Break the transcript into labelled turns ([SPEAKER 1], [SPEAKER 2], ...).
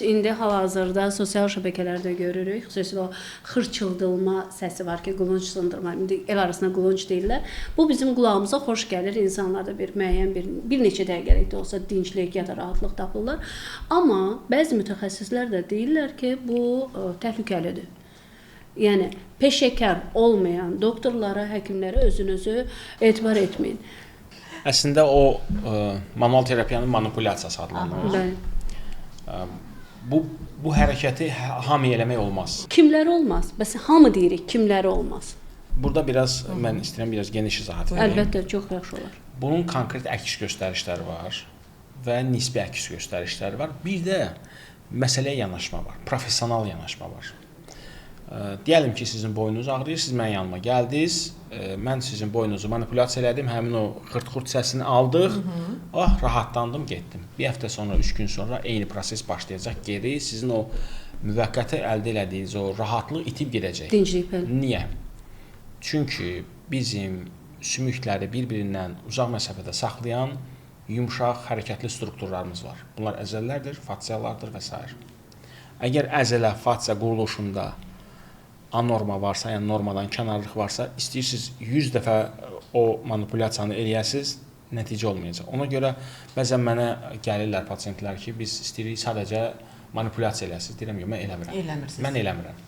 [SPEAKER 1] İndi hal-hazırda sosial şəbəkələrdə görürük, xüsusilə o xırçıldılma səsi var ki, qılınc sındırma, indi el arasında qılınc deyirlər. Bu bizim qulağımıza xoş gəlir, insanlarda bir müəyyən bir neçə dəqiqəlik də olsa dinclik ya da rahatlıq tapırlar. Amma bəzi mütəxəssislər də deyirlər ki, bu təhlükəlidir. Yəni, peşəkar olmayan doktorlara, həkimlərə özünüzü etibar etməyin.
[SPEAKER 2] Əslində o manual terapiyanın manipulyasiyası adlanır. Bu hərəkəti hamı eləmək olmaz.
[SPEAKER 1] Kimləri olmaz? Bəs hamı deyirik, kimləri olmaz?
[SPEAKER 2] Burada mən istəyirəm biraz geniş izahat verim.
[SPEAKER 1] Əlbəttə, çox yaxşı olar.
[SPEAKER 2] Bunun konkret əks göstərişləri var və nisbi əks göstərişləri var. Bir də məsələyə yanaşma var, professional yanaşma var. Deyəlim ki, sizin boynunuz ağrıyır, siz mənim yanıma gəldiniz, mən sizin boynunuzu manipulyasiya elədim, həmin o xırt-xırt səsini aldıq, rahatlandım, getdim. Bir həftə sonra, 3 gün sonra eyni proses başlayacaq geri, sizin o müvəqqəti əldə elədiyiniz o rahatlıq itib gedəcək.
[SPEAKER 1] Dinclik bəli.
[SPEAKER 2] Niyə? Çünki bizim sümükləri bir-birindən uzaq məsafədə saxlayan yumşaq, hərəkətli strukturlarımız var. Bunlar əzələlərdir, fascialardır və s. Əgər əzələ, fascia quruluşunda anorma varsa, yəni normadan kənarlıq varsa, istəyirsiniz 100 dəfə o manipulyasiyanı eləyəsiniz, nəticə olmayacaq. Ona görə bəzən mənə gəlirlər pasientlər ki, biz istəyirik sadəcə manipulyasiya eləsiniz. Deyirəm, yox, mən eləmirəm.
[SPEAKER 3] Eləmirsiniz.
[SPEAKER 2] Mən eləmirəm.